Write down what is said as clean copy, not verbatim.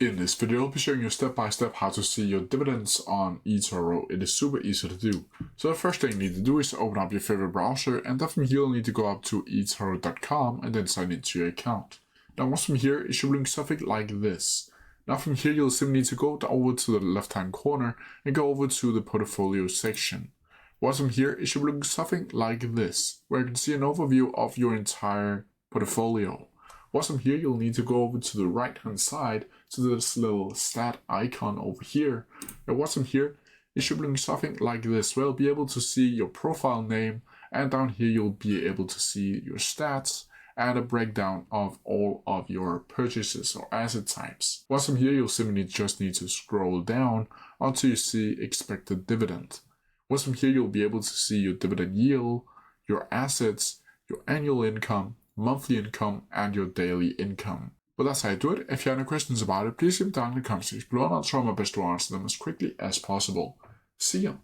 In this video, I'll be showing you step by step how to see your dividends on Etoro. It is super easy to do. So the first thing you need to do is open up your favorite browser, and then from here you'll need to go up to etoro.com and then sign into your account. Now once from here, it should look something like this. Now from here you'll simply need to go over to the left hand corner and go over to the portfolio section. Once from here, it should look something like this, where you can see an overview of your entire portfolio. Once from here, you'll need to go over to the right hand side to this little stat icon over here. And once from here, it should look something like this, where you'll be able to see your profile name, and down here you'll be able to see your stats and a breakdown of all of your purchases or asset types. Once from here, you'll simply just need to scroll down until you see expected dividend. Once from here, you'll be able to see your dividend yield, your assets, your annual income, monthly income, and your daily income. But that's how you do it. If you have any questions about it, please leave them down in the comment section below, and I'll try my best to answer them as quickly as possible. See ya!